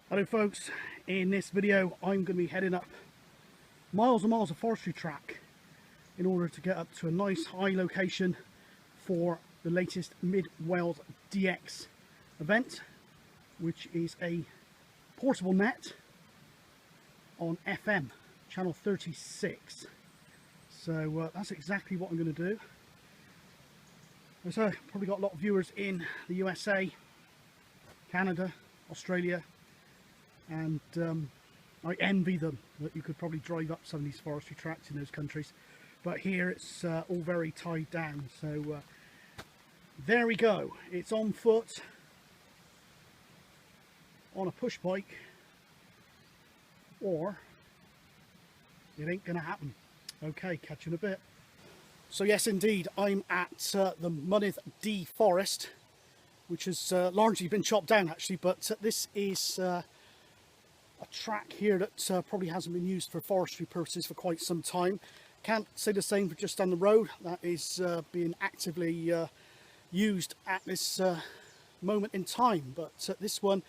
Hello folks, in this video I'm going to be heading up miles and miles of forestry track in order to get up to a nice high location for the latest Mid Wales DX event, which is a portable net on FM channel 36. So that's exactly what I'm going to do. So probably got a lot of viewers in the USA, Canada, Australia, and I envy them that you could probably drive up some of these forestry tracks in those countries, but here it's all very tied down. So there we go, it's on foot, on a push bike, or it ain't gonna happen. Okay, catch you in a bit. So yes indeed, I'm at the Mynydd D forest, which has largely been chopped down actually, but this is a track here that probably hasn't been used for forestry purposes for quite some time. Can't say the same for just down the road. That is being actively used at this moment in time, but this one,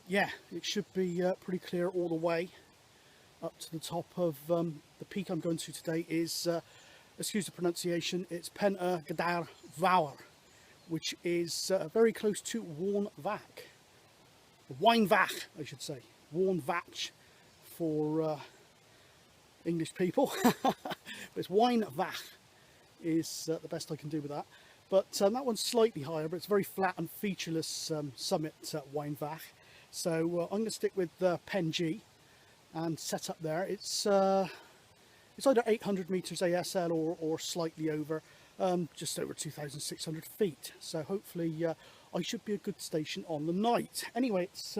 yeah, it should be pretty clear all the way up to the top of the peak I'm going to today. Is excuse the pronunciation, it's Pen y Gadair Fawr, which is very close to Wynfach, I should say. Wynfach for English people. But it's Wynfach is the best I can do with that. But that one's slightly higher, but it's very flat and featureless summit at Wynfach. So I'm going to stick with Pen G and set up there. It's either 800 meters ASL or slightly over, just over 2,600 feet. So hopefully I should be a good station on the night. Anyway, it's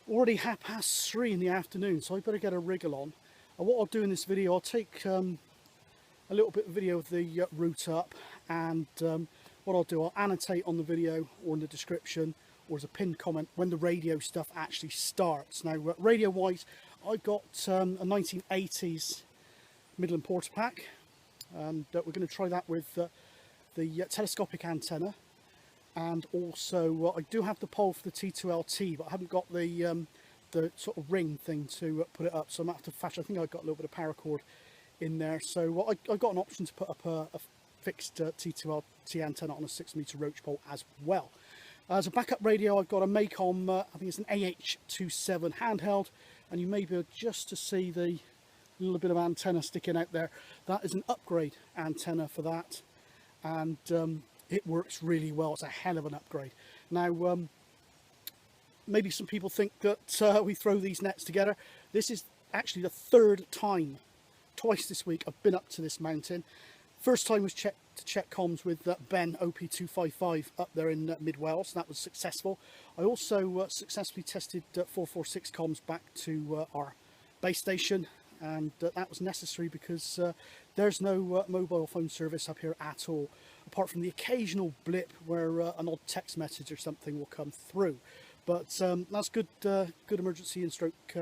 already 3:30 in the afternoon, so I better get a wriggle on. And what I'll do in this video, I'll take a little bit of video of the route up, and what I'll do, I'll annotate on the video or in the description or as a pinned comment when the radio stuff actually starts. Now radio wise, I've got a 1980s Midland Porter Pack, and we're going to try that with the telescopic antenna. And also I do have the pole for the T2LT, but I haven't got the sort of ring thing to put it up, so I might have to fashion. I think I've got a little bit of paracord in there, so I've got an option to put up a fixed T2LT antenna on a 6-meter roach pole as well. As a backup radio, I've got a Maycom, I think it's an AH-27 handheld, and you may be able just to see the little bit of antenna sticking out there. That is an upgrade antenna for that, and it works really well. It's a hell of an upgrade. Now maybe some people think that we throw these nets together. This is actually the third time, twice this week, I've been up to this mountain. First time was to check comms with Ben OP255 up there in Mid Wales. That was successful. I also successfully tested 446 comms back to our base station, and that was necessary because there's no mobile phone service up here at all, apart from the occasional blip where an odd text message or something will come through. But that's good emergency and stroke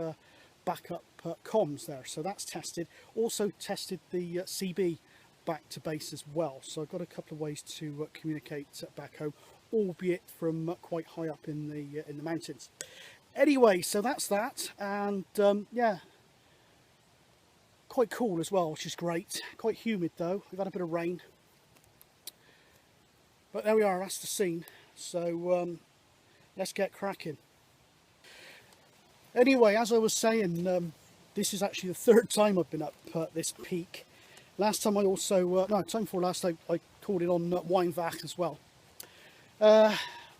backup comms there, so that's tested. Also tested the CB back to base as well, so I've got a couple of ways to communicate back home, albeit from quite high up in the mountains. Anyway, so that's that, and yeah, quite cool as well, which is great. Quite humid though, we've had a bit of rain, but there we are, that's the scene. So let's get cracking. Anyway, as I was saying, this is actually the third time I've been up this peak. Last time I also, no, time before last I called it on Wynfach as well.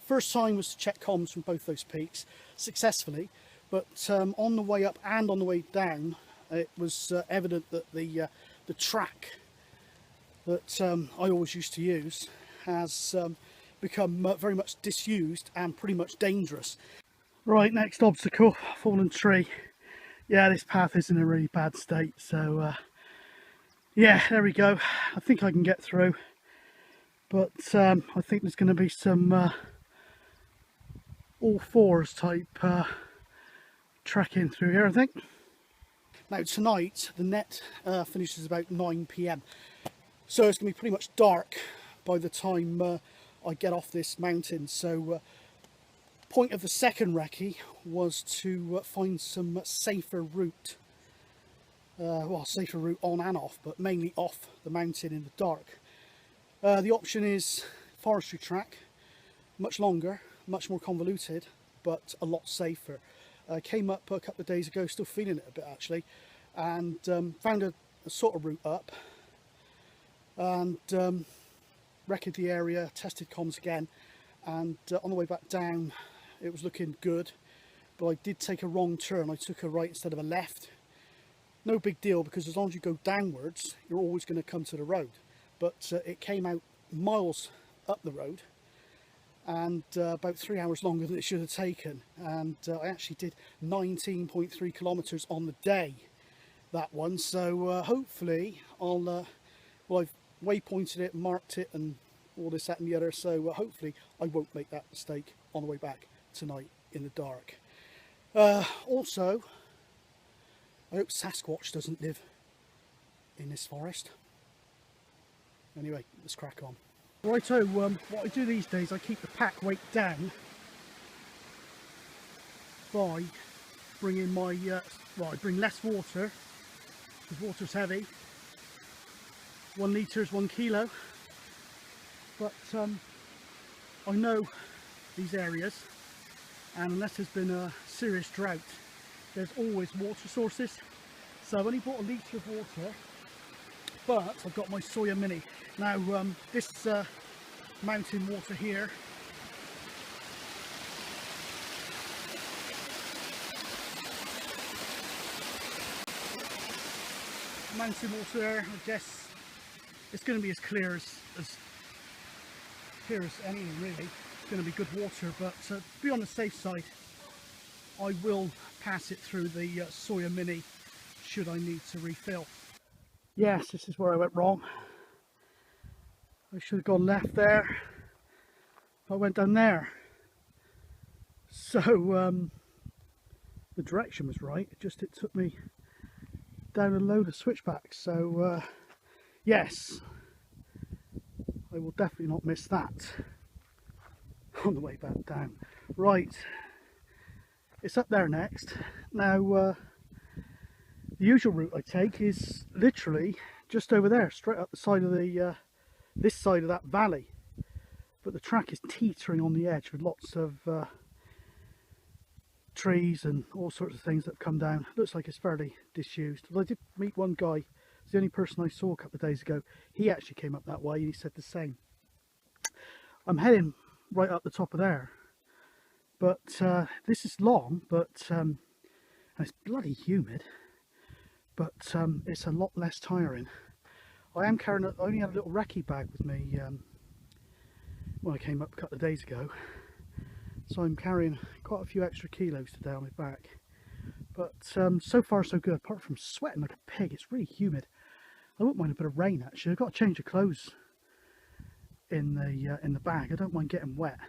First time was to check comms from both those peaks successfully, but on the way up and on the way down, it was evident that the track that I always used to use has become very much disused and pretty much dangerous. Right, next obstacle, fallen tree. Yeah, this path is in a really bad state, so yeah, there we go. I think I can get through, but I think there's going to be some all fours type trekking through here, I think. Now tonight the net finishes about 9 PM, so it's going to be pretty much dark by the time I get off this mountain, so point of the second recce was to find some safer route. Well, safer route on and off, but mainly off the mountain in the dark. The option is forestry track, much longer, much more convoluted, but a lot safer. Came up a couple of days ago, still feeling it a bit actually, and found a sort of route up, and recce'd the area, tested comms again, and on the way back down it was looking good, but I did take a wrong turn. I took a right instead of a left. No big deal, because as long as you go downwards you're always going to come to the road, but it came out miles up the road, and about 3 hours longer than it should have taken, and I actually did 19.3 kilometers on the day, that one. So hopefully I'll well, I've waypointed it, marked it, and all this, that and the other, so hopefully I won't make that mistake on the way back tonight in the dark. Also, I hope Sasquatch doesn't live in this forest. Anyway, let's crack on. Righto, what I do these days, I keep the pack weight down by bringing my, well, I bring less water, because water's heavy. 1 litre is 1 kilo, but I know these areas, and unless there's been a serious drought, there's always water sources. So I've only bought 1 litre of water, but I've got my Soya Mini. Now this mountain water here, I guess it's going to be as clear as anything really. It's going to be good water, but to be on the safe side, I will pass it through the Soya Mini should I need to refill. Yes, this is where I went wrong. I should have gone left there. I went down there. So the direction was right, it took me down a load of switchbacks. So yes, I will definitely not miss that on the way back down. Right, it's up there next. Now the usual route I take is literally just over there, straight up the side of the this side of that valley, but the track is teetering on the edge with lots of trees and all sorts of things that have come down. Looks like it's fairly disused. Well, I did meet one guy, it's the only person I saw a couple of days ago. He actually came up that way and he said the same. I'm heading right up the top of there, but this is long, but and it's bloody humid, but it's a lot less tiring. I am carrying, I only had a little recce bag with me when I came up a couple of days ago, so I'm carrying quite a few extra kilos today on my back. But so far so good, apart from sweating like a pig. It's really humid. I wouldn't mind a bit of rain actually. I've got to change the clothes in the bag. I don't mind getting wet,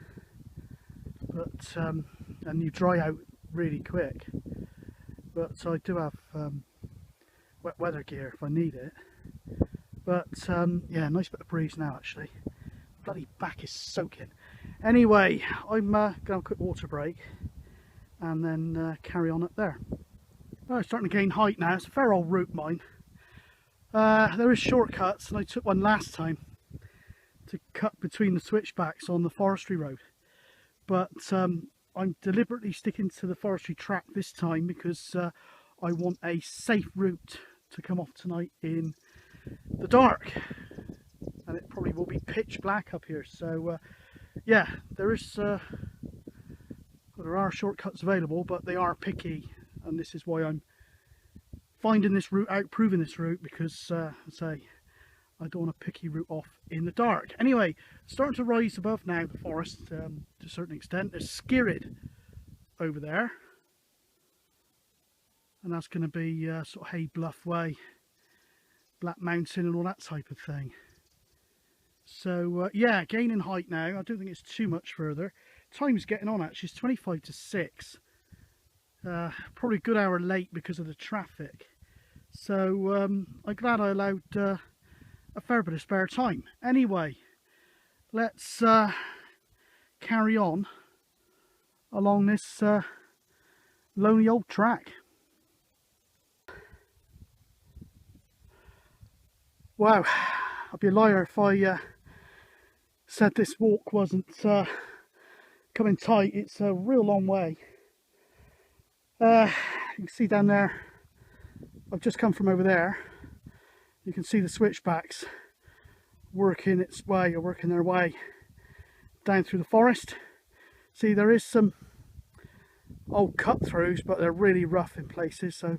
but and you dry out really quick. But I do have wet weather gear if I need it. But yeah, nice bit of breeze now actually. Bloody back is soaking. Anyway, I'm going to have a quick water break and then carry on up there. Oh, it's starting to gain height now. It's a fair old route, mine. There is shortcuts, and I took one last time to cut between the switchbacks on the forestry road. But I'm deliberately sticking to the forestry track this time because I want a safe route to come off tonight in the dark. And it probably will be pitch black up here. So yeah, there are shortcuts available, but they are picky, and this is why I'm finding this route out, proving this route, because I say I don't want a picky route off in the dark. Anyway, starting to rise above now, the forest to a certain extent. There's Skirrid over there, and that's going to be sort of Hay Bluff Way, Black Mountain and all that type of thing. So yeah, gaining height now. I don't think it's too much further. Time's getting on actually. It's 25 to 6. Probably a good hour late because of the traffic. So I'm glad I allowed a fair bit of spare time. Anyway, let's carry on along this lonely old track. Wow, I'd be a liar if I said this walk wasn't coming tight. It's a real long way. You can see down there, I've just come from over there. You can see the switchbacks working their way down through the forest. See, there is some old cut throughs, but they're really rough in places. So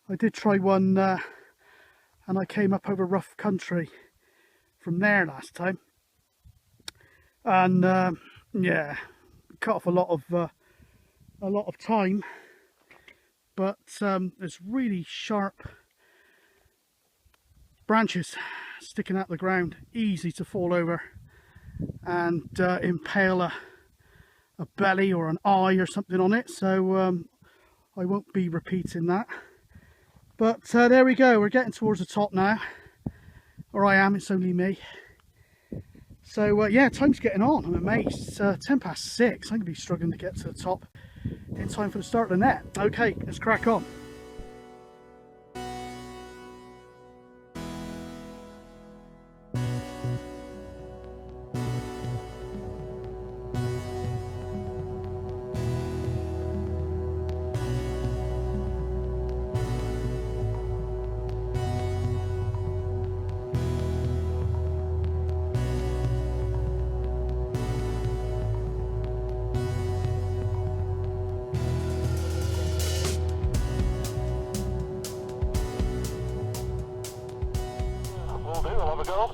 I did try one and I came up over rough country from there last time, and yeah, cut off a lot of time, but there's really sharp branches sticking out the ground, easy to fall over and impale a belly or an eye or something on it. So I won't be repeating that. But there we go, we're getting towards the top now, or I am, it's only me. So yeah, time's getting on, I'm amazed. It's 10 past 6, I'm going to be struggling to get to the top in time for the start of the net. Okay, let's crack on.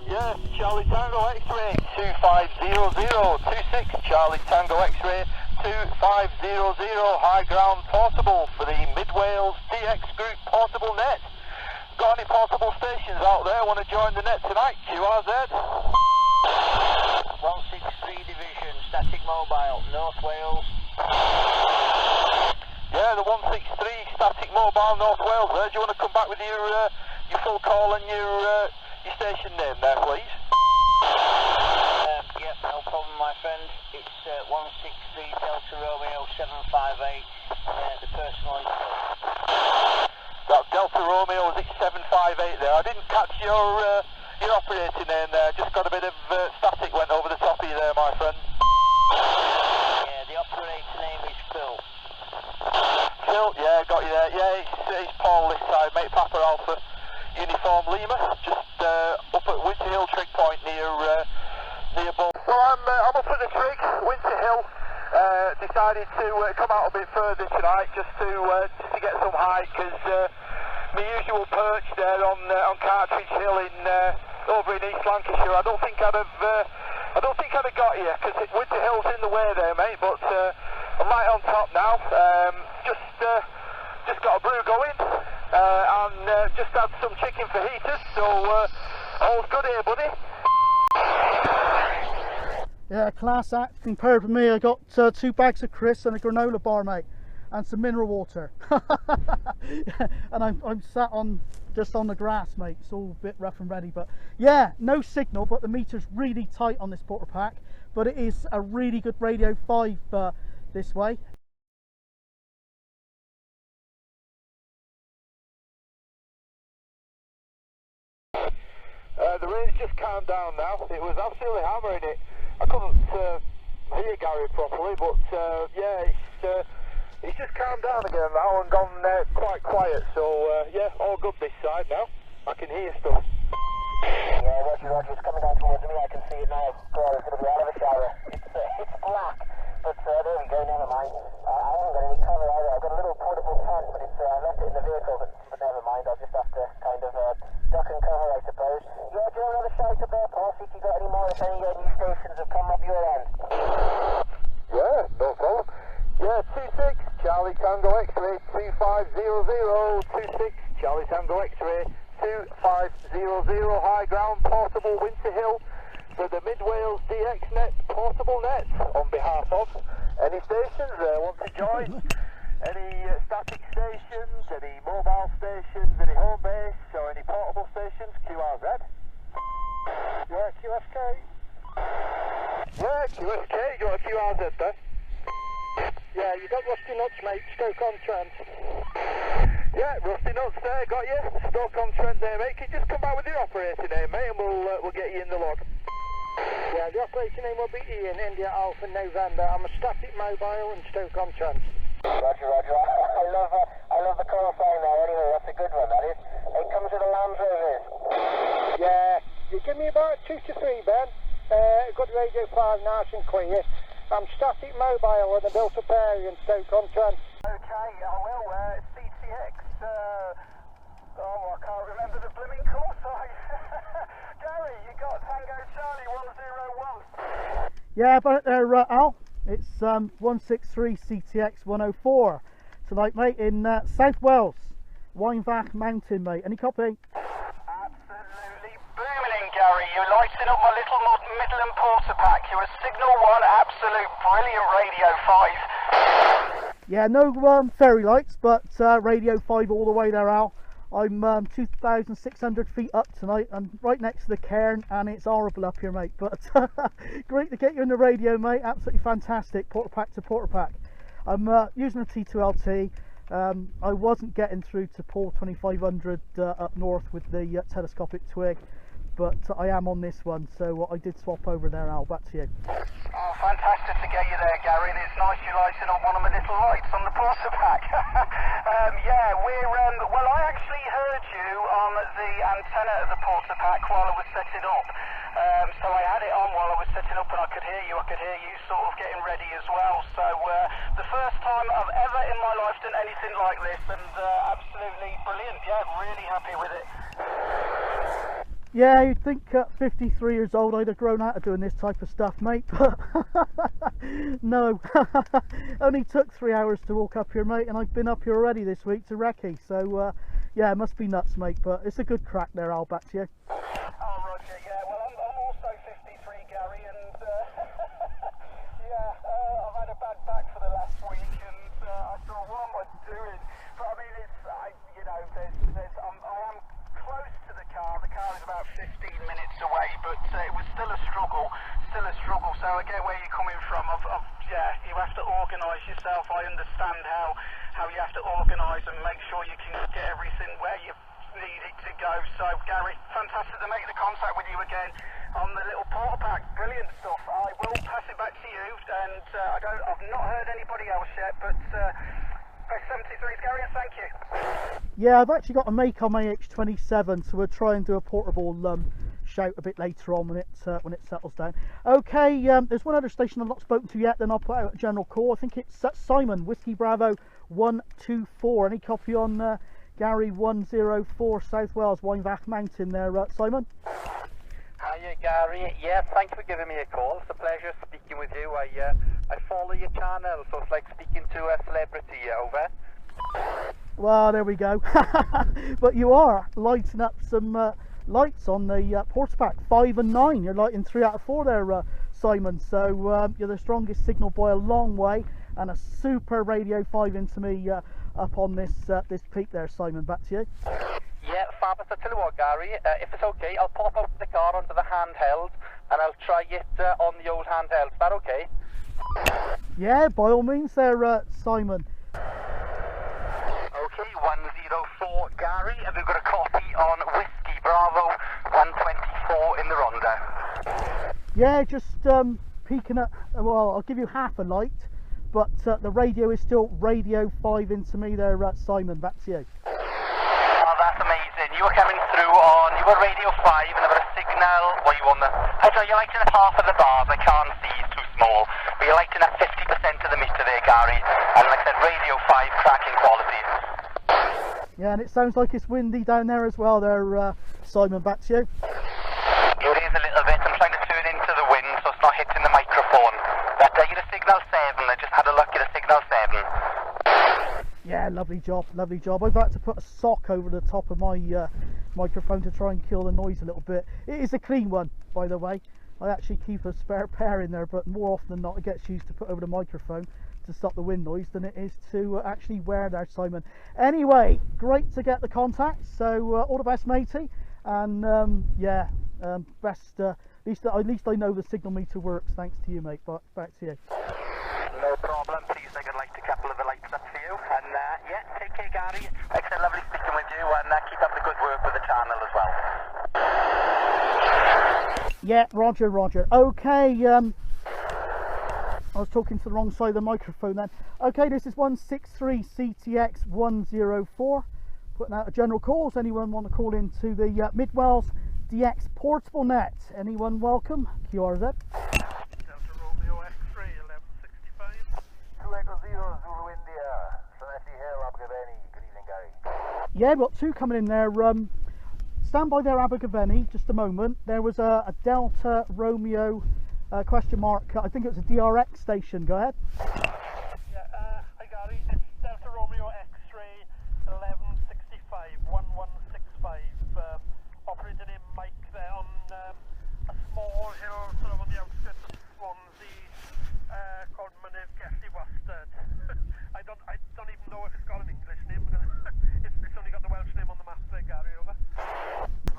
Yes, Charlie Tango X-ray 250026, Charlie Tango X-ray 2500, high ground portable for the Mid Wales DX Group portable net. Got any portable stations out there want to join the net tonight? QRZ. 163 Division, static mobile, North Wales. Yeah, the 163 static mobile, North Wales there. Do you want to come back with your full call and your station name there, please? Yep, no problem, my friend. It's 163 Delta Romeo 758, the personal info. That's Delta Romeo, is it 758 there? I didn't catch your operating name there, just got a bit of static went over the top of you there, my friend. Yeah, the operator name is Phil. Phil, yeah, got you there. Yeah, it's Paul this side, mate, Papa Alpha. Uniform Lima, just up at Winter Hill Trig Point near Bull. So I'm up at the Trig, Winter Hill. Decided to come out a bit further tonight just to get some height, because my usual perch there on Cartridge Hill over in East Lancashire, I don't think I'd have got you, because Winter Hill's in the way there, mate. But I'm right on top now. Just got a brew going. And just had some chicken fajitas, so all's good here, buddy. Yeah, class act compared with me. I got 2 bags of crisps and a granola bar, mate, and some mineral water. And I'm sat just on the grass, mate. It's all a bit rough and ready, but yeah, no signal, but the meter's really tight on this quarter pack. But it is a really good Radio 5 this way. The rain's just calmed down now. It was absolutely hammering it. I couldn't hear Gary properly, but yeah, it's just calmed down again now and gone quite quiet. So yeah, all good this side now. I can hear stuff. Yeah, Roger, it's coming down towards me. I can see it now. God, it's going to be out of a shower. It's black, but there we go. Never mind. I haven't got any cover either. I've got a little portable tent, but I left it in the vehicle. But never mind. I'll just have to kind of duck and cover, I suppose. Yeah, do you want another shout up there, Paul? See if you got any more. If any new stations have come up your end. Yeah, no problem. Yeah, 26 Charlie Tango X-ray 2500 26 Charlie Tango X-ray 2500, high ground portable Winter Hill for the Mid Wales DX Net portable net. On behalf of any stations want to join, any static stations, any mobile stations, any home base or any portable stations, QRZ. Yeah, QSK. Yeah, QSK, you got a QRZ there. Yeah, you got rusty nuts, mate. Stoke-on-Trent. Yeah, rusty nuts there, got you. Stoke-on-Trent there, mate. Can you just come back with your operating name, mate, and we'll get you in the log. Yeah, the operating name will be Ian, India Alpha November. I'm a static mobile in Stoke-on-Trent. Roger, roger. I love the call sign there anyway. That's a good one, that is. It comes with a Land Rover. Yeah, you give me about 2 to 3, Ben. Good Radio 5, nice and clear. I'm static mobile in the built-up area in Stoke-on-Trent. Okay, I will. CTX. I can't remember the blooming call sign. Gary, you got Tango Charlie 101. Yeah, but there, Al. It's 163 CTX 104 tonight, mate, in South Wales, Wynfach Mountain, mate. Any copy? Absolutely booming, Gary. You're lighting up my little Midland Porter pack. You're a Signal 1, absolute brilliant Radio 5. Yeah, no fairy lights, but Radio 5 all the way there, Al. I'm 2,600 feet up tonight. I'm right next to the cairn, and it's horrible up here, mate. But great to get you in the radio, mate. Absolutely fantastic, porter pack to porter pack. I'm using a T2LT. I wasn't getting through to Paul 2500 up north with the telescopic twig, but I am on this one, so I did swap over there, Al. Back to you. Oh, fantastic to get you there, Gary. And it's nice you lighting up one of my little lights on the Porter pack. Yeah, well, I actually heard you on the antenna of the Porter pack while I was setting up. So I had it on while I was setting up, and I could hear you. I could hear you sort of getting ready as well. So the first time I've ever in my life done anything like this, and absolutely brilliant. Yeah, really happy with it. Yeah, you'd think at 53 years old I'd have grown out of doing this type of stuff, mate, but no. Only took 3 hours to walk up here, mate, and I've been up here already this week to recce, so yeah, it must be nuts, mate, but it's a good crack there, Al. Back to you. Oh, Roger, yeah, well, I'm also 53, Gary, and yeah, I've had a bad back for the last week, and I thought, what am I doing? But I mean, you know, I am close to the car. The car is about 15 minutes away, but it was still a struggle, so I get where you're coming from. Yeah, you have to organise yourself. I understand how you have to organise and make sure you can get everything where you need it to go. So, Gary, fantastic to make the contact with you again on the little porter pack. Brilliant stuff. I will pass it back to you, and I've not heard anybody else yet, but best 73s, Gary, and thank you. Yeah, I've actually got a Maycom AH-27, so we'll try and do a portable shout a bit later on when it settles down. Okay, there's one other station I've not spoken to yet, then I'll put out a general call. I think it's Simon, Whiskey Bravo 124. Any copy on Gary 104 South Wales, Wynfach Mountain there, Simon? Hiya, Gary. Yeah, thanks for giving me a call. It's a pleasure speaking with you. I follow your channel, so it's like speaking to a celebrity. Over. Well, there we go. But you are lighting up some lights on the porter pack 5 and 9. You're lighting 3 out of 4 there, Simon. So you're the strongest signal by a long way, and a super Radio 5 into me up on this peak there, Simon. Back to you. Yeah, fabulous. I tell you what, Gary, if it's okay, I'll pop out the car onto the handheld, and I'll try it on the old handheld. Is that okay? Yeah, by all means there, Simon. Okay, 104 Gary, have you got a copy on Whiskey Bravo 124 in the Ronda? Yeah, just peeking at, well, I'll give you half a light, but the radio is still Radio 5 into me there, Simon. Back to you. Oh, that's amazing. You were coming through on, you were Radio 5 and there was a signal, were you on the, you're lighting at half of the bars, I can't see, it's too small, but you're lighting at 50% of the meter there, Gary, and like I said, Radio 5 tracking quality. Yeah, and it sounds like it's windy down there as well there, Simon. Back to you. It is a little bit, I'm trying to tune into the wind so it's not hitting the microphone. But you're a signal 7, I just had a look at a signal 7. Yeah, lovely job, lovely job. I've had to put a sock over the top of my microphone to try and kill the noise a little bit. It is a clean one, by the way. I actually keep a spare pair in there, but more often than not it gets used to put over the microphone to stop the wind noise than it is to actually wear there, Simon. Anyway, great to get the contact, so all the best, matey, and yeah, best, at least I know the signal meter works thanks to you, mate. But back to you. No problem, please take it like Yeah, roger, roger. Okay, I was talking to the wrong side of the microphone then. Okay, this is 163 CTX 104. Putting out a general calls. Anyone want to call into the Midwells DX portable net? Anyone welcome? QRZ. Delta Romeo X-ray 1165. 2 Echo 0 Zulu India. Celeste Hill, Abergavenny. Good evening, Gary. Yeah, we've got two coming in there. Stand by there, Abergavenny, just a moment. There was a Delta Romeo question mark. I think it was a DRX station. Go ahead. Yeah, hi Gary, it's Delta Romeo X-ray 1165, 1165. Operating in Mike there on a small hill sort of on the outskirts of Swansea called Mynydd Gessi Wastad. I don't even know if it's got an English name because it's only got the Welsh name on the map there, Gary, over.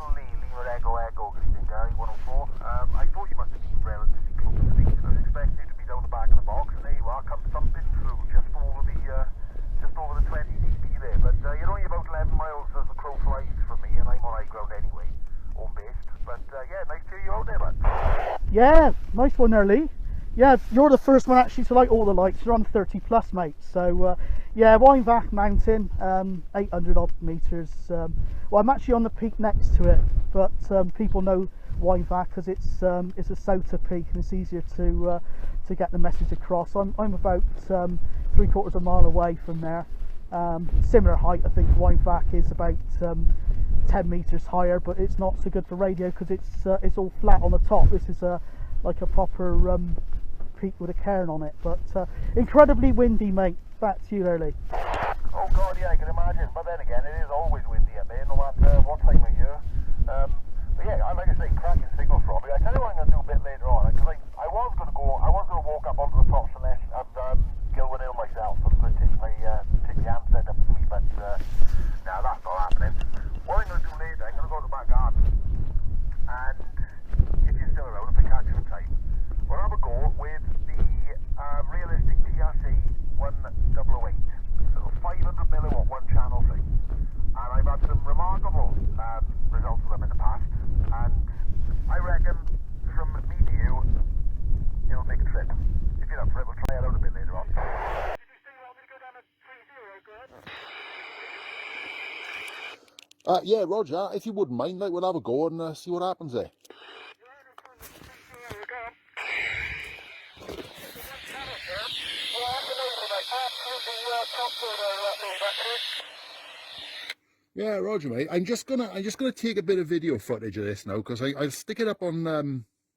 Lima Echo Echo, good evening, Gary, 104. I thought you must have been relatively close to me. I was expecting you to be down the back of the box, and there you are, come thumping through just over the 20 dB there. But you're only about 11 miles as the crow flies from me, and I'm on high ground anyway, home based. But yeah, nice to hear you out there, bud. Yeah, nice one there, Lee. Yeah, you're the first one actually to light all the lights. You're on 30 plus, mate. So yeah, Weinbach Mountain, 800 odd meters. Well, I'm actually on the peak next to it, but people know Weinbach because it's a SOTA peak and it's easier to get the message across. I'm about 3/4 of a mile away from there. Similar height, I think. Weinbach is about 10 meters higher, but it's not so good for radio because it's all flat on the top. This is like a proper peak with a cairn on it, but incredibly windy, mate. Back to you, Early. Oh God, yeah, I can imagine. But then again, it is always windy up there, no matter what time of year. But yeah, like I say, cracking signal probably. I tell you what I'm going to do a bit later on, because I was going to walk up onto the top Celeste and Gilwyn Hill myself. I was going to take the handset up with me, but no, that's not happening. What I'm going to do later, I'm going to go to the back garden, and if you're still around, if I catch you in time, we'll have a go with the realistic TRC 1008. So 500 milliwatt one channel thing. And I've had some remarkable results with them in the past. And I reckon from me to you, it'll make a trip. If you're up for it, we'll try it out a bit later on. Did you say you want me to go down at 30, good? Yeah, Roger, if you wouldn't mind, like, we'll have a go and see what happens there. Yeah, Roger, mate. I'm just gonna take a bit of video footage of this now because I'll stick it up on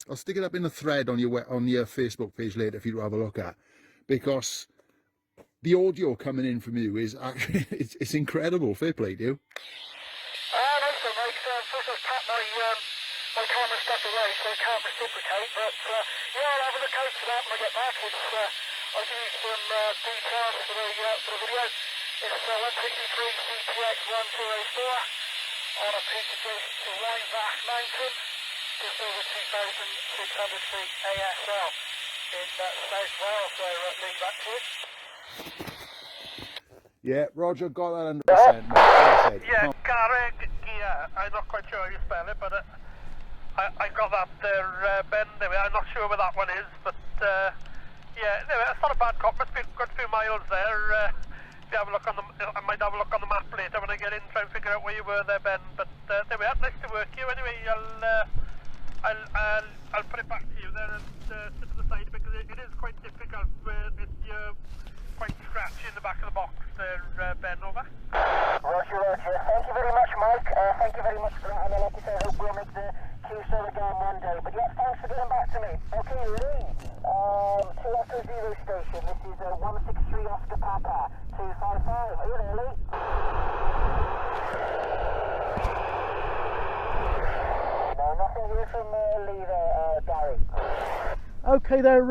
I'll stick it up in a thread on your Facebook page later for you to have a look at, because the audio coming in from you is actually it's incredible. Fair play to you. Nice one, mate. First I've packed my camera stuff away so I can't reciprocate, but yeah, I'll have a look out for that when I get back. I'll give you some details for the video. It's 163 CTX 104 on a peak adjacent to Weinbach Mountain, just over 2,600 feet ASL in South Wales, so leave that to you. Yeah, Roger, got that 100%. Mate. Yeah, Garrig, yeah, I'm not quite sure how you spell it, but I got that there, Ben. Anyway, I'm not sure where that one is, but yeah, anyway, it's not a bad cop. It's been a good few miles there. If you have a look on I might have a look on the map later when I get in, try and figure out where you were there, Ben. But anyway, nice to work you. Anyway, I'll put it back to you there and sit to the side because it is quite difficult. You're quite scratchy in the back of the box there, Ben. Over. Roger, Roger. Thank you very much, Mike. Thank you very much for that. And like I say, I hope we'll make the Q-Solar again one day. But yeah, thanks for getting back to me. Okay, Lee. 2 Echo 0 station. This is 163 Oscar Papa 255. Are you there, Lee? No, nothing here from Lee there, Gary. Okay, there.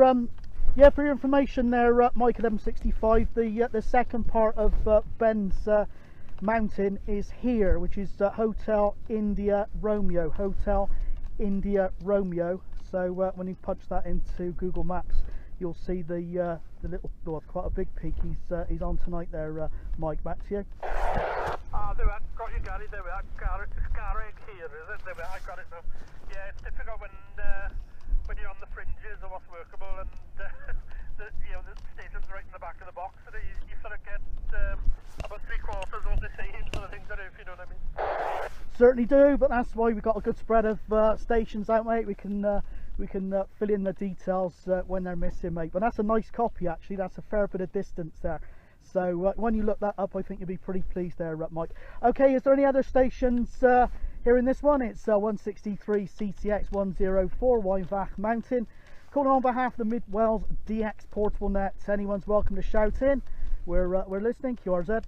Yeah, for your information, there, Mike AH-27. The second part of Ben's mountain is here, which is Hotel India Romeo. Hotel India Romeo. So when you punch that into Google Maps, you'll see the little, well, quite a big peak he's on tonight there, Mike. Back to you. there we are. Got you, Gary. There we are. Garrick here, is it? There we are. I got it now. Yeah, it's difficult when you're on the fringes of what's workable and the station's right in the back of the box, so you sort of get about 3/4 of what they're saying, sort of things, if you know what I mean. Certainly do, but that's why we've got a good spread of stations out, mate. We can fill in the details when they're missing, mate. But that's a nice copy, actually. That's a fair bit of distance there. So when you look that up, I think you'll be pretty pleased there, Mike. Okay, is there any other stations here in this one? It's 163 CTX 104 Weinbach Mountain. Calling on behalf of the Mid Wales DX Portable Net. Anyone's welcome to shout in. We're listening. QRZ.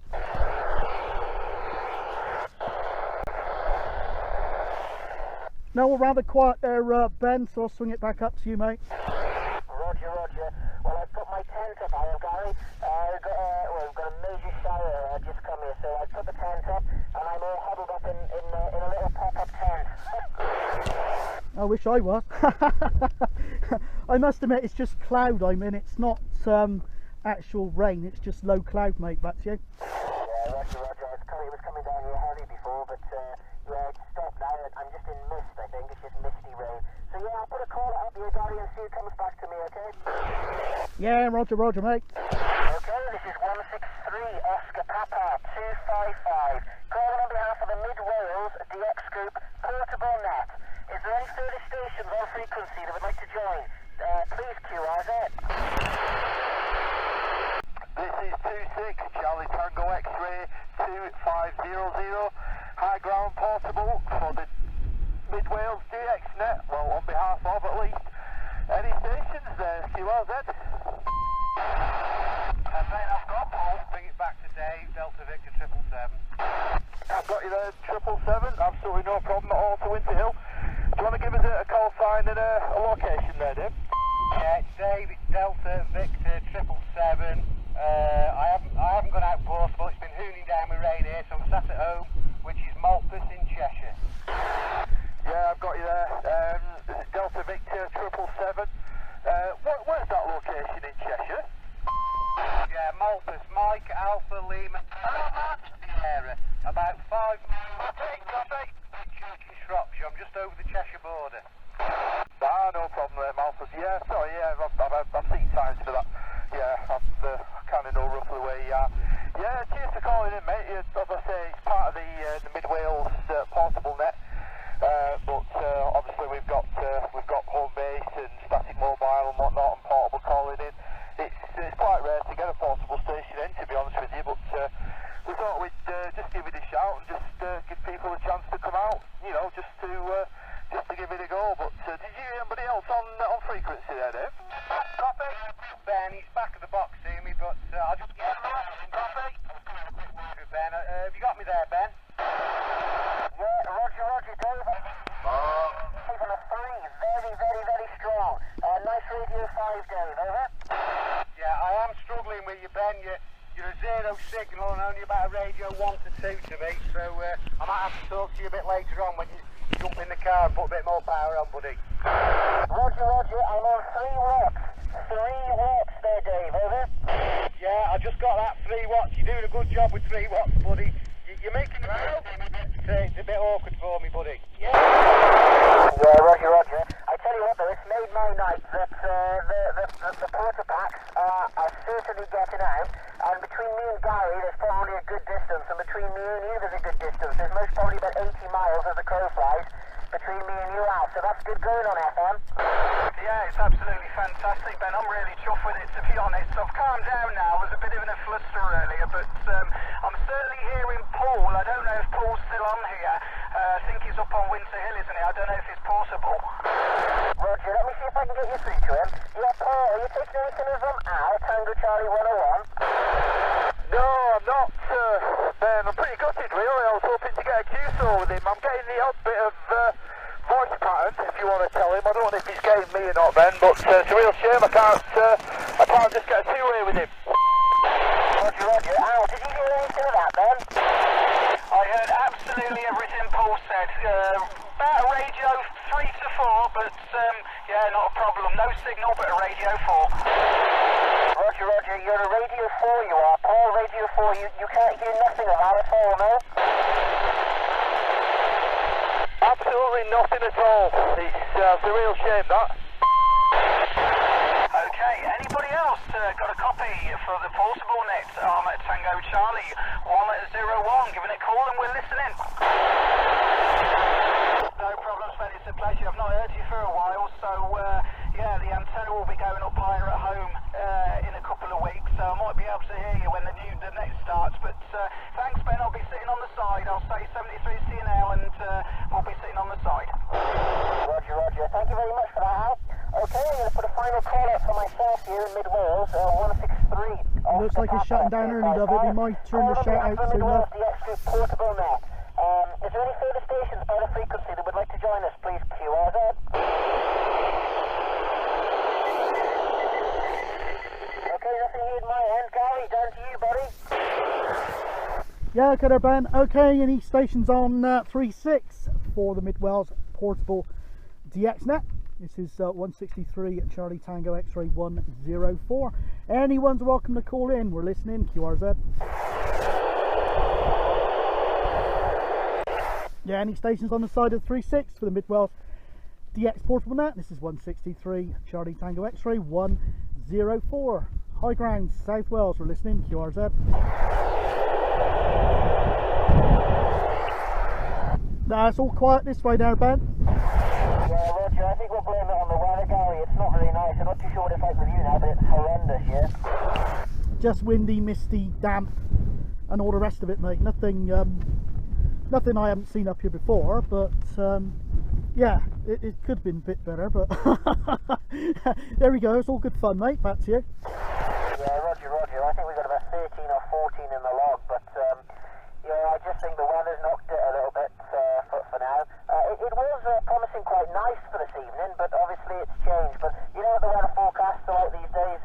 No, we're rather quiet there, Ben, so I'll swing it back up to you, mate. Roger, roger. Well, I've put my tent up, Gary. We've got a major shower just come here, so I put the tent up, and I'm all huddled up in a little pop-up tent. I wish I was. I must admit, it's just cloud I'm in. It's not actual rain, it's just low cloud, mate. Back to you. Yeah, roger, roger. It was coming down here heavy before, but yeah, it's stopped now. I'm just in mist, I think. It's just misty rain. So yeah, I'll put a call up here, Gary, and see who comes back to me, okay? Yeah, roger, roger, mate. Okay, this is 163 Oscar Papa 255. Calling on behalf of the Mid Wales DX Group Portable Net. Is there any further stations on frequency that would like to join? Please QRZ. This is 26 Charlie Tango X-Ray 2500. High ground portable for the Mid Wales DX Net. Well, on behalf of at least. Any stations there, QRZ? Mate, I've got Paul. Bring it back to Dave, Delta Victor 777. I've got you there, 777. Absolutely no problem at all to Winter Hill. Do you want to give us a call sign and a location there, Dave? Yeah, it's Dave, it's Delta Victor 777. I haven't gone out portable, it's been hooning down with rain here, so I'm sat at home, which is Malpas in Cheshire. Yeah, I've got you there. Delta Victor 777. Where's that location in Cheshire? Yeah, Malpas, Mike Alpha Lima, Sierra, about 5 miles. Copy. Church in Shropshire, I'm just over the Cheshire border. Ah, no problem there, Malpas. Yeah, sorry, yeah, I've seen signs for that. Yeah, I kind of know roughly where you are. Yeah, cheers for calling in, mate. As I say, it's part of the Mid Wales Portable Net. But obviously we've got home base and static mobile and whatnot and portable calling in. It's quite rare to get a portable station in, to be honest with you, but we thought we'd just give it a shout and just give people a chance to come out, you know, just to give it a go. But did you hear anybody else on frequency there, Dave? Copy. Ben, he's back of the box to me, but I'll just get him. Copy. Ben, have you got me there, Ben? Yeah, roger, Dave. Even a 3, very, very, very strong. Nice radio 5, Dave, over. Yeah, I am struggling with you, Ben. You're a 0 signal and only about a radio 1 to 2 to me, so I might have to talk to you a bit later on when you jump in the car and put a bit more power on, buddy. Roger, I'm on 3 watts. 3 watts there, Dave, over. Yeah, I just got that 3 watts. You're doing a good job with 3 watts, buddy. You're making it it's a bit awkward for me, buddy. Yeah, roger. I tell you what though, it's made my night that the porta packs are certainly getting out, and between me and Gary there's probably a good distance, and between me and you there's a good distance. There's most probably about 80 miles as the crow flies between me and you, Al, so that's good going on FM. Yeah, it's absolutely fantastic, Ben. I'm really chuffed with it, to be honest. I've calmed down now. I was a bit of in a fluster earlier, but I'm certainly hearing Paul. I don't know if Paul's still on here. I think he's up on Winter Hill, isn't he? I don't know if it's possible. Roger, let me see if I can get you through to him. Yeah, Paul, are you taking anything from Al, Tango Charlie 101? No, I'm not, Ben. I'm pretty gutted, really. I was hoping to get a QSO with him. I'm getting the odd bit of voice pattern, if you want to tell him. I don't know if he's getting me or not, Ben, but it's a real shame I can't just get a two-way with him. Roger. Al, did you hear anything of that, Ben? I heard absolutely everything Paul said. About a radio 3 to 4, but yeah, not a problem. No signal, but a radio 4. Roger, you're a radio 4, you are. Paul, radio 4, you can't hear nothing of that at all, no? Absolutely nothing at all. It's a real shame, that. Okay, anybody else got a copy for the portable net at Tango Charlie 101? Giving it a call and we're listening. No problem, Sven, it's a pleasure. I've not heard you for a while, so yeah, the antenna will be going up higher at home in a couple of weeks, so I might be able to hear you when the net starts. But thanks, Ben. I'll be sitting on the side. I'll say 73 CNL and we'll be sitting on the side. Roger, Roger. Thank you very much for that, Al. Okay, I'm going to put a final call out for myself here in mid-Wales, 163. Looks like he's shutting down early, David. He might turn the shout out soon enough. The X-Group portable net. Is there any further stations by the frequency that would like to join us? Please QRZ. Okay, nothing here at my end. Gary, down to you, buddy. Yeah, okay there, Ben. Okay, any stations on 3.6 for the Mid-Wales portable DXnet. This is 163 at Charlie Tango X-Ray 104. Anyone's welcome to call in. We're listening. QRZ. Yeah, any stations on the side of 3.6 for the Mid-Wales DX portable net. This is 163 Charlie Tango X-Ray 104. High ground, South Wales. We're listening. QRZ. Nah, it's all quiet this way there, Ben. Yeah, Roger, I think we'll blame it on the weather, Gary. It's not very nice. I'm not too sure what it's like with you now, but it's horrendous, yeah? Just windy, misty, damp, and all the rest of it, mate. Nothing I haven't seen up here before, but yeah, it could have been a bit better, but there we go. It's all good fun, mate. Back to you. Yeah, Roger, Roger. I think we've got about 13 or 14 in the log, but yeah, I just think the weather's knocked it a little bit for now. It was promising quite nice for this evening, but obviously it's changed. But you know what the weather forecasts are like these days?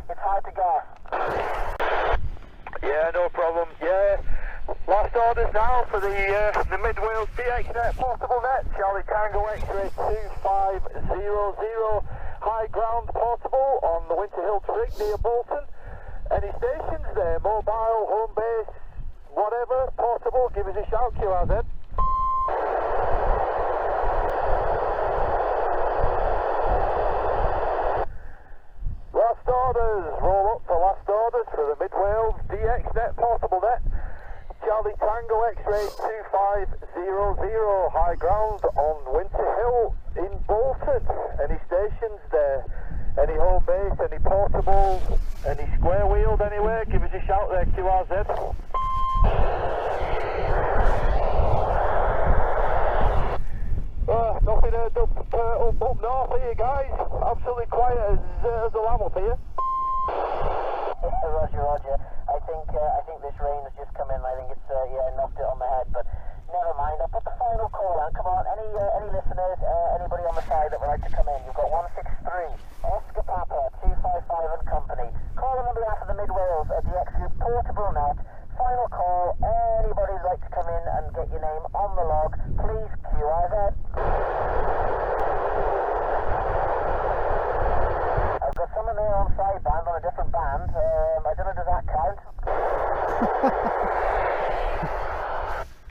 It's hard to guess. Yeah, no problem. Yeah, last orders now for the Mid-Wales DXnet portable net. Charlie Tango X-Ray 2500. High ground portable on the Winter Hill Trig near Bolton. Any stations there? Mobile, home base, whatever, portable, give us a shout, QRZ. Last orders, roll up for last orders for the Mid-Wales DXnet portable net. Charlie Tango X-Ray 2500, high ground on Winter Hill in Bolton. Any stations there? Any home base, any portables, any square wheeled anywhere? Give us a shout there, QRZ. Nothing heard up north here, guys. Absolutely quiet as a lamb up here. Roger, Roger. I think this rain has just come in. I think it's yeah, knocked it on the head. But never mind. I'll put the final call out. Come on, any listeners, anybody on the side that would like to come in? You've got 163 Oscar Papa 255 and Company. Calling on behalf of the Mid-Wales DX Group portable net. Final call. Anybody who'd like to come in and get your name on the log, please QRZ. I've got someone there on sideband on a different band. I don't know, does that count?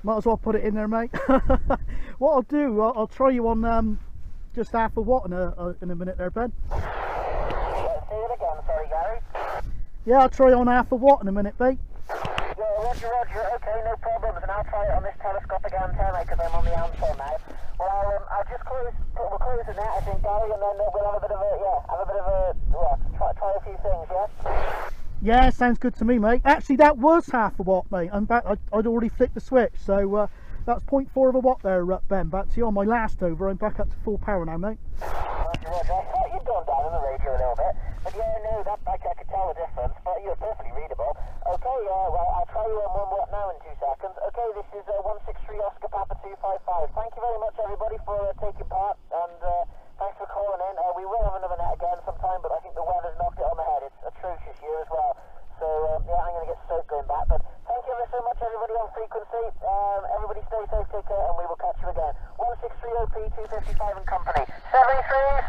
Might as well put it in there, mate. What I'll do, I'll try you on just half a watt in a minute there, Ben. Say it again, sorry, Gary. Yeah, I'll try on half a watt in a minute, mate. Yeah, Roger, Roger. Okay, no problems. And I'll try it on this telescopic antenna because I'm on the Amstel now. Well, I'll just we'll close the net, I think, Gary, and then we'll have a bit of a, try a few things, yeah? Yeah, sounds good to me, mate. Actually, that was half a watt, mate. I'm back. I'd already flicked the switch, so that's 0.4 of a watt there, Ben. Back to you on my last over. I'm back up to full power now, mate. Roger, Roger. I thought you'd gone down on the radio a little bit, but yeah, no, I could tell the difference, but you're perfectly readable. Okay, well, I'll try you on 1 watt now in 2 seconds. Okay, this is 163 Oscar Papa 255. Thank you very much, everybody, for taking part, and thanks for calling in. We will have another net again sometime, but I think the weather's knocked it on the head. It's atrocious here as well. So, yeah, I'm going to get soaked going back, but thank you ever so much, everybody on frequency. Everybody stay safe, take care, and we will catch you again. 163 OP 255 and Company. 73s?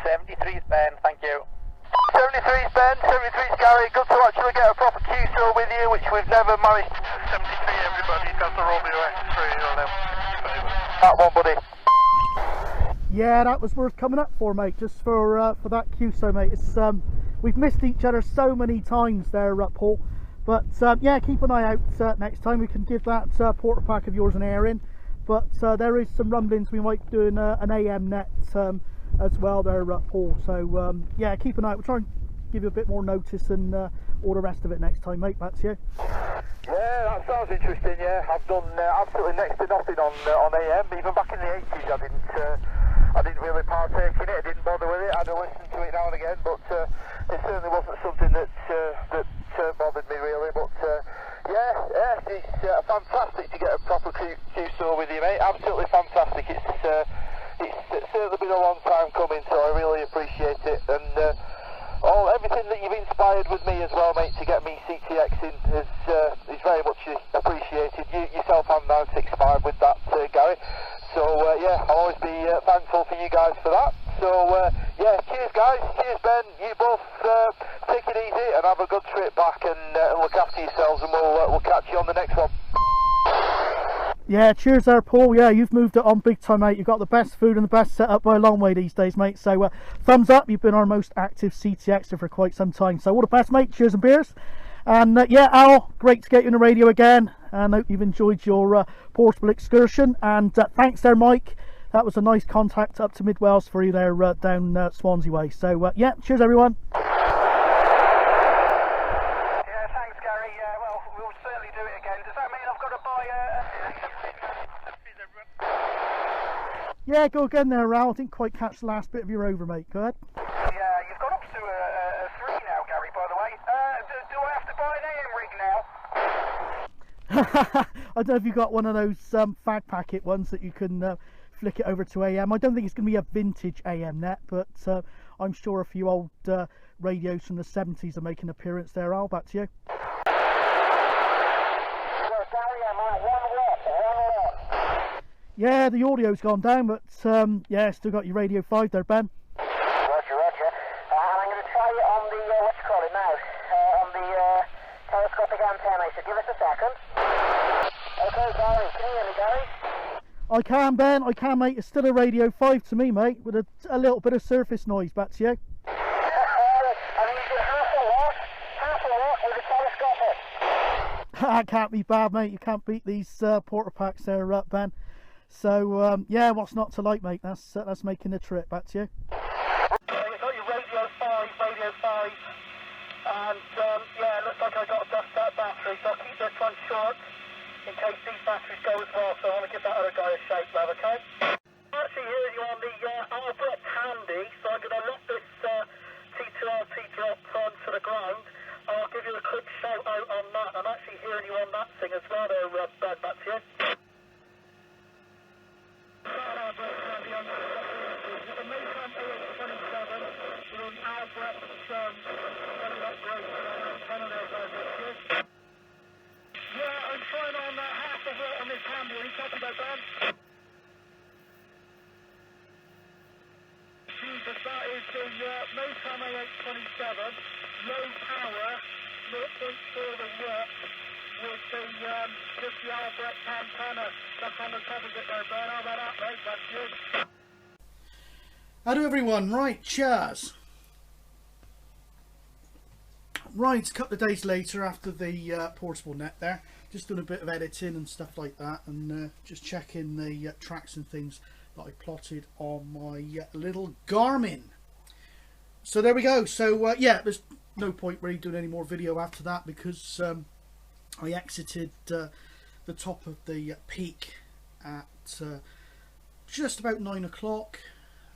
73's Ben, thank you. 73's Ben, 73's Gary. Good to actually get a proper Q-Show with you, which we've never managed AH-27, everybody, Delta Romeo X3, 1155. That one, buddy. Yeah, that was worth coming up for, mate, just for that QSO, mate. It's we've missed each other so many times there, Paul. But yeah, keep an eye out next time. We can give that porter pack of yours an air in. But there is some rumblings we might be doing an AM net as well there, Paul. So yeah, keep an eye out. We'll try and give you a bit more notice and all the rest of it next time, mate. Back to you. Yeah, that sounds interesting. Yeah, I've done absolutely next to nothing on AM. Even back in the 80s, I didn't really partake in it. I didn't bother with it. I'd listen to it now and again, but it certainly wasn't something that bothered me really. But yeah, it's fantastic to get a proper QSO with you, mate. Absolutely fantastic. It's certainly been a long time coming, so I really appreciate it. And everything that you've inspired with me as well, mate, to get me CTX in is very much appreciated. You yourself and 965 with that, Gary. So yeah, I'll always be thankful for you guys for that. So yeah, cheers guys, cheers Ben. You both take it easy and have a good trip back and look after yourselves, and we'll catch you on the next one. Yeah, cheers there, Paul. Yeah, you've moved it on big time, mate. You've got the best food and the best setup by a long way these days, mate. So thumbs up. You've been our most active CTXer for quite some time. So all the best, mate. Cheers and beers. And yeah, Al, great to get you on the radio again, and I hope you've enjoyed your portable excursion. And thanks there, Mike. That was a nice contact up to Mid Wales for you there down Swansea way. So yeah, cheers everyone. Yeah, thanks Gary. Well, we'll certainly do it again. Does that mean I've got to buy Yeah, go again there, Al. I didn't quite catch the last bit of your over, mate. Go ahead. Yeah, you've got up to a 3 now, Gary, by the way. Do I have to buy an AM rig now? I don't know if you've got one of those fag packet ones that you can flick it over to AM. I don't think it's going to be a vintage AM net, but I'm sure a few old radios from the 70s are making an appearance there. Al, back to you. Well, Gary, I'm on 1 watt. Yeah, the audio's gone down, but yeah, still got your Radio 5 there, Ben. Roger. And I'm going to try it on the, what you call it now, on the telescopic antenna. So give us a second. Okay, Gary, can you hear me, Gary? I can, Ben. I can, mate. It's still a Radio 5 to me, mate, with a little bit of surface noise. Back to you. I mean, you did half a watt with the telescopic. That can't be bad, mate. You can't beat these porter packs there, Ben. So yeah, what's not to like, mate? That's making the trip. Back to you. You've got your Radio 5, and yeah, it looks like I got to dust that battery, so I'll keep this one short in case these batteries go as well, so I want to give that other guy a shake, love, okay? I'm actually hearing you on the Albrecht handy, so I'm going to let this T2RT drop onto the ground, and I'll give you a quick shout out on that. I'm actually hearing you on that thing as well there, Ben, back to you. The Maycom AH-27 in Albrecht Yeah, I'm trying on half a watt on this handy. Are you copy that, Ben? Jesus, that is the Maycom AH-27, low power, 0.4 watt, with just the Albrecht antenna that's on the top of it there, Ben. How about that, mate? That's good. Hello everyone, right, cheers. Right, a couple of days later after the portable net there, just doing a bit of editing and stuff like that, and just checking the tracks and things that I plotted on my little Garmin. So there we go. So yeah, there's no point really doing any more video after that, because I exited the top of the peak at just about 9 o'clock,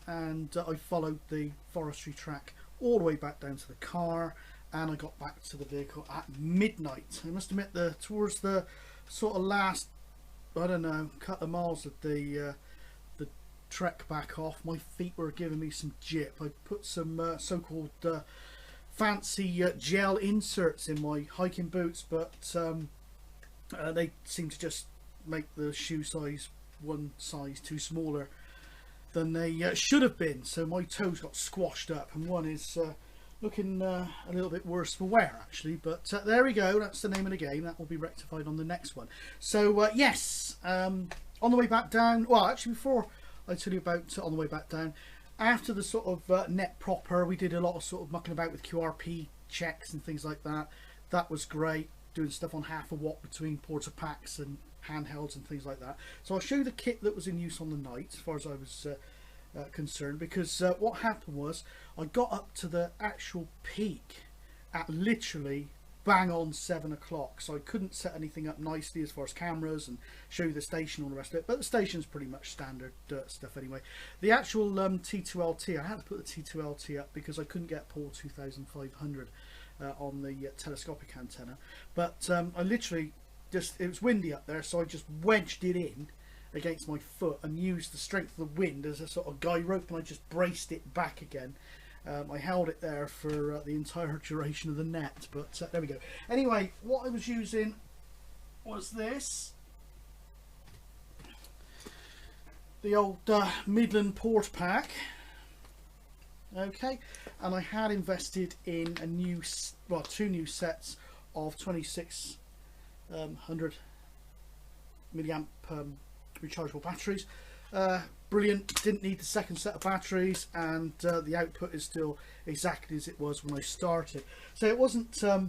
and I followed the forestry track all the way back down to the car, and I got back to the vehicle at midnight. I must admit, towards the sort of last, I don't know, couple of miles of the trek back off, my feet were giving me some jip. I put some so-called fancy gel inserts in my hiking boots, but they seem to just make the shoe size one size too smaller than they should have been, so my toes got squashed up, and one is looking a little bit worse for wear actually, but there we go, that's the name of the game. That will be rectified on the next one. So yes, on the way back down, well actually before I tell you about on the way back down, after the sort of net proper, we did a lot of sort of mucking about with QRP checks and things like that. That was great, doing stuff on half a watt between porta packs and handhelds and things like that. So I'll show you the kit that was in use on the night as far as I was concerned, because what happened was I got up to the actual peak at literally bang on 7 o'clock, so I couldn't set anything up nicely as far as cameras and show you the station and all the rest of it, but the station's pretty much standard stuff anyway. The actual T2LT, I had to put the T2LT up because I couldn't get Paul 2500 on the telescopic antenna, but I literally just, it was windy up there, so I just wedged it in against my foot and used the strength of the wind as a sort of guy rope, and I just braced it back again. I held it there for the entire duration of the net, but there we go. Anyway, what I was using was this, the old Midland port pack. Okay, and I had invested in a new, well, 2 new sets of 2600 milliamp rechargeable batteries. Brilliant, didn't need the second set of batteries, and the output is still exactly as it was when I started. So it wasn't a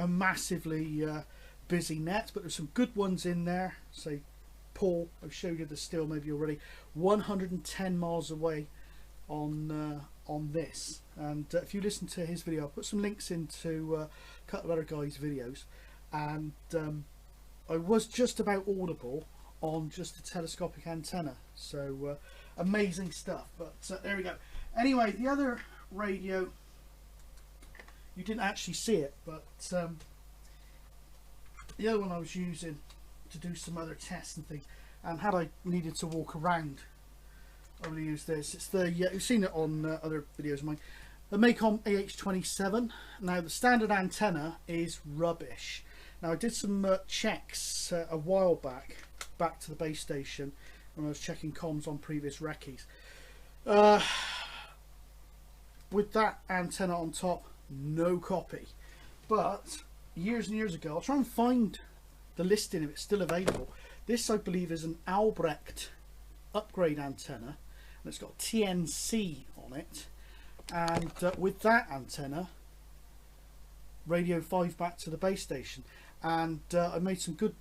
massively busy net, but there's some good ones in there. Say Paul, I've showed you the still maybe already, 110 miles away on this, and if you listen to his video, I'll put some links into a couple of other guys' videos, and I was just about audible on just the telescopic antenna, so amazing stuff. But there we go. Anyway, the other radio, you didn't actually see it, but the other one I was using to do some other tests and things, and had I needed to walk around, I would use this. It's the you've seen it on other videos of mine, the Maycom AH-27. Now the standard antenna is rubbish. Now I did some checks a while back to the base station when I was checking comms on previous recce's. With that antenna on top, no copy. But years and years ago, I'll try and find the listing if it's still available. This, I believe, is an Albrecht upgrade antenna, and it's got TNC on it, and with that antenna, radio 5 back to the base station, and I made some good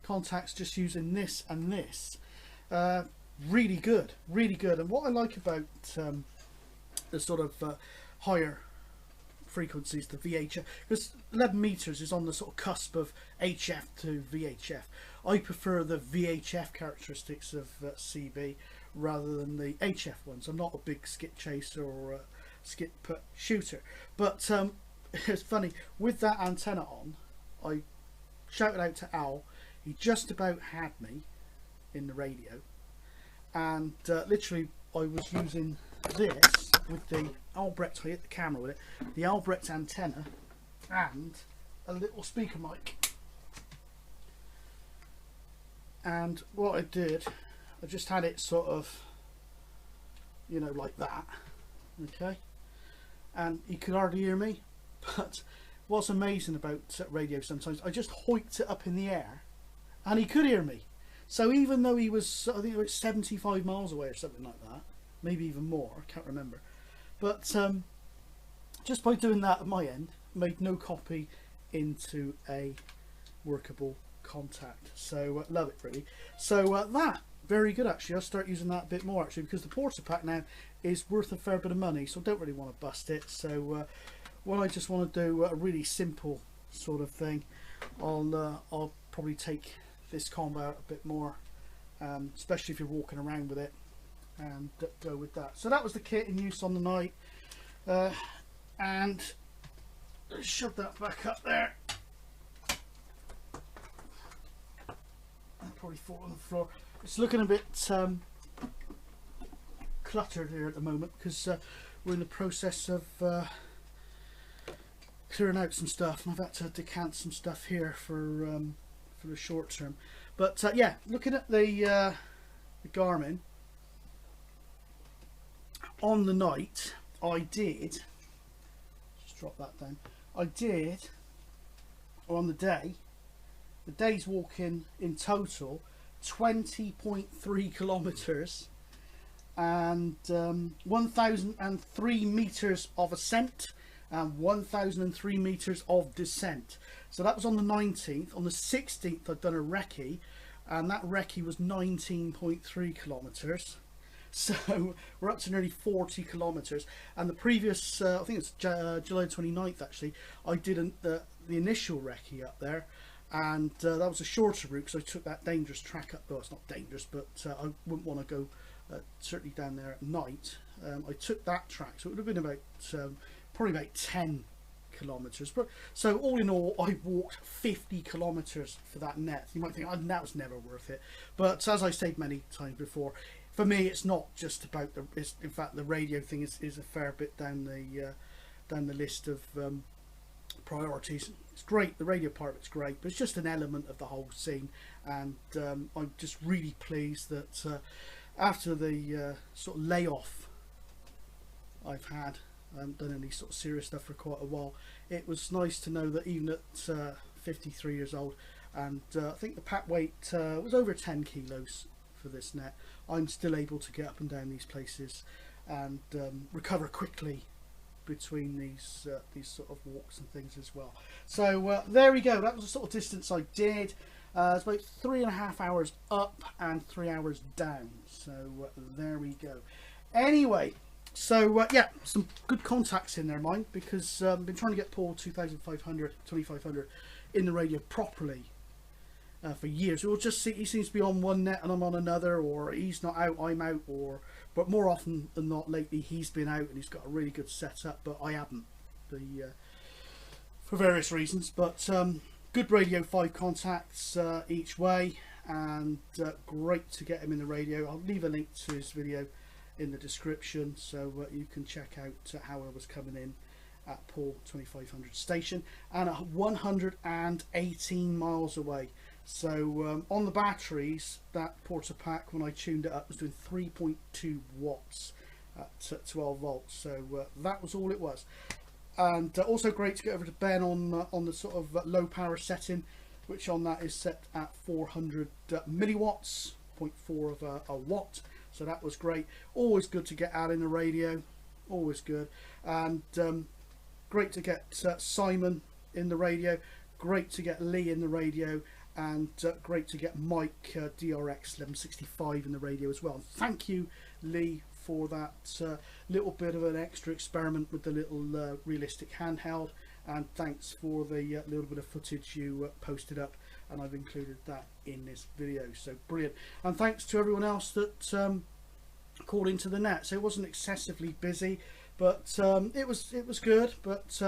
contacts just using this and this. Really good, and what I like about the sort of higher frequencies, the VHF, because 11 meters is on the sort of cusp of HF to VHF. I prefer the VHF characteristics of CB rather than the HF ones. I'm not a big skip chaser or a skip shooter, but it's funny, with that antenna on, I shouted out to Al. He just about had me in the radio, and literally I was using this with the Albrecht, I hit the camera with it, the Albrecht antenna and a little speaker mic. And what I did, I just had it sort of, you know, like that, okay, and he could hardly hear me. But what's amazing about radio sometimes, I just hoiked it up in the air and he could hear me. So even though he was, I think it was 75 miles away or something like that, maybe even more, I can't remember, but just by doing that at my end, made no copy into a workable contact. So love it really. So that, very good actually. I'll start using that a bit more actually, because the porta pack now is worth a fair bit of money, so I don't really want to bust it. So when I just want to do a really simple sort of thing, I'll probably take this combo out a bit more, especially if you're walking around with it, and go with that. So that was the kit in use on the night, and shove that back up there. I'll probably fall on the floor. It's looking a bit cluttered here at the moment because we're in the process of clearing out some stuff, and I've had to decant some stuff here for the short term. But yeah, looking at the Garmin on the night, I did drop that down. I did, on the day's walking in total 20.3 kilometers and 1,003 meters of ascent and 1,003 meters of descent. So that was on the 19th. On the 16th I'd done a recce, and that recce was 19.3 kilometers. So we're up to nearly 40 kilometers. And the previous, I think it's July 29th actually, I did the initial recce up there, and that was a shorter route because I took that dangerous track up. Well, it's not dangerous, but I wouldn't want to go certainly down there at night. I took that track, so it would have been about probably about 10 kilometers. But so all in all, I walked 50 kilometers for that net. You might think, oh, that was never worth it, but as I said many times before, for me it's not just about in fact the radio thing is a fair bit down the list of priorities. It's great, the radio part of it's great, but it's just an element of the whole scene. And I'm just really pleased that after the sort of layoff I've had, I haven't done any sort of serious stuff for quite a while, it was nice to know that even at 53 years old, and I think the pack weight was over 10 kilos for this net, I'm still able to get up and down these places and recover quickly between these sort of walks and things as well. So there we go, that was the sort of distance I did. It's about 3.5 hours up and 3 hours down. So there we go. Anyway, so yeah, some good contacts in there, mind, because I've been trying to get Paul 2500 in the radio properly for years. We'll just see, he seems to be on one net and I'm on another, or he's not out, I'm out, but more often than not lately he's been out and he's got a really good setup, but I haven't, for various reasons. But good radio 5 contacts each way, and great to get him in the radio. I'll leave a link to his video in the description, so you can check out how I was coming in at Paul 2500 station, and at 118 miles away. So on the batteries, that Porta pack, when I tuned it up, was doing 3.2 watts at 12 volts. So that was all it was. And also great to get over to Ben on the sort of low power setting, which on that is set at 400 milliwatts, 0.4 of a watt. So that was great. Always good to get out in the radio, always good. And great to get Simon in the radio, great to get Lee in the radio, and great to get Mike DRX 1165 in the radio as well. And thank you, Lee, for that little bit of an extra experiment with the little realistic handheld, and thanks for the little bit of footage you posted up, and I've included that in this video. So brilliant. And thanks to everyone else that called into the net. So it wasn't excessively busy, but it was good. But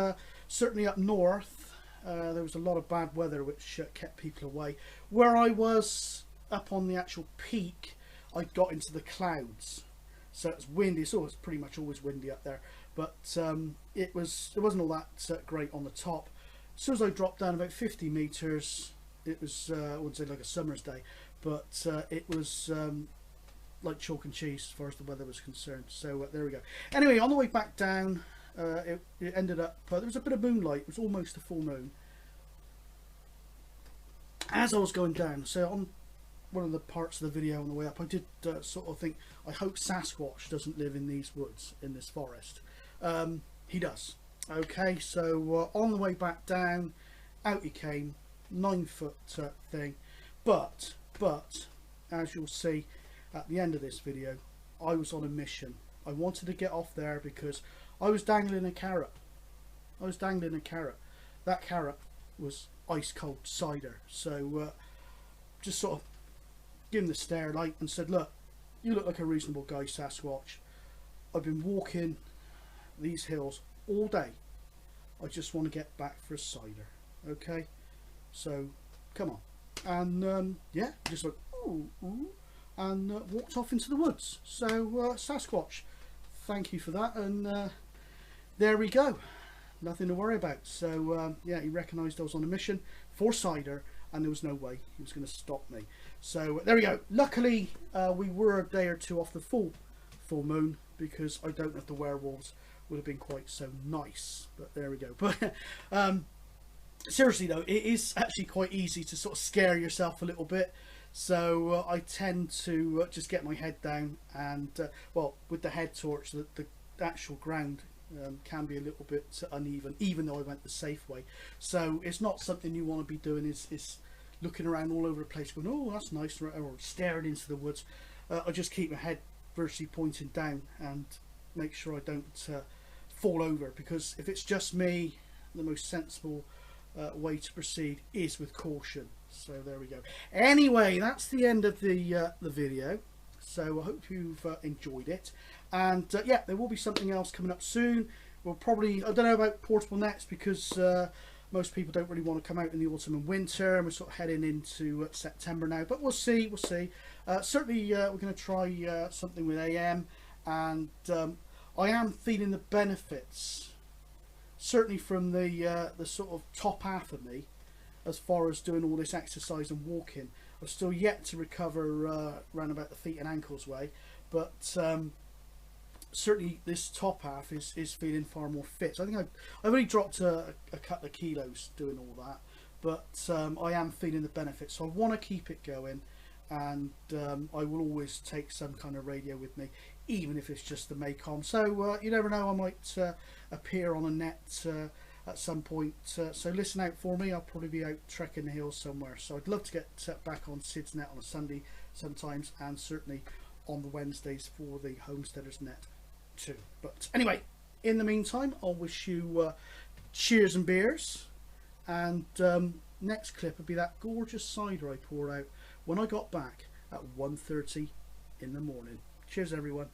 certainly up north there was a lot of bad weather which kept people away. Where I was up on the actual peak, I got into the clouds, so it's windy. It's always pretty much always windy up there, but it wasn't all that great on the top. As soon as I dropped down about 50 meters, it was I wouldn't say like a summer's day, but it was like chalk and cheese as far as the weather was concerned. So there we go. Anyway, on the way back down, it ended up there was a bit of moonlight. It was almost a full moon as I was going down. So on one of the parts of the video on the way up, I did sort of think, I hope Sasquatch doesn't live in these woods, in this forest. He does. Okay, so on the way back down, out he came, 9-foot thing. But as you'll see at the end of this video, I was on a mission. I wanted to get off there because I was dangling a carrot. That carrot was ice cold cider. So just sort of gave him the stare light and said, look, you look like a reasonable guy, Sasquatch. I've been walking these hills all day. I just want to get back for a cider. Okay, so come on. And yeah, just like ooh, and walked off into the woods. So Sasquatch, thank you for that. And there we go, nothing to worry about. So yeah, he recognised I was on a mission for cider, and there was no way he was going to stop me. So there we go. Luckily we were a day or two off the full moon, because I don't know if the werewolves would have been quite so nice. But there we go. But seriously though, it is actually quite easy to sort of scare yourself a little bit. So I tend to just get my head down, and well, with the head torch, the actual ground can be a little bit uneven, even though I went the safe way. So it's not something you want to be doing is looking around all over the place going, oh that's nice, or staring into the woods. I just keep my head virtually pointing down and make sure I don't fall over, because if it's just me, the most sensible way to proceed is with caution. So there we go. Anyway, that's the end of the video. So I hope you've enjoyed it, and yeah, there will be something else coming up soon. We'll probably, I don't know about portable nets, because most people don't really want to come out in the autumn and winter, and we're sort of heading into September now, but we'll see. Certainly we're going to try something with AM, and I am feeling the benefits, certainly from the sort of top half of me, as far as doing all this exercise and walking. I've still yet to recover around about the feet and ankles way, but certainly this top half is feeling far more fit. So I think I've only dropped a couple of kilos doing all that, but I am feeling the benefits. So I want to keep it going, and I will always take some kind of radio with me, even if it's just the Maycom. So you never know, I might appear on a net at some point, so listen out for me. I'll probably be out trekking the hills somewhere, so I'd love to get back on Sid's net on a Sunday sometimes, and certainly on the Wednesdays for the Homesteaders net too. But anyway, in the meantime, I'll wish you cheers and beers, and next clip will be that gorgeous cider I poured out when I got back at 1:30 in the morning. Cheers everyone.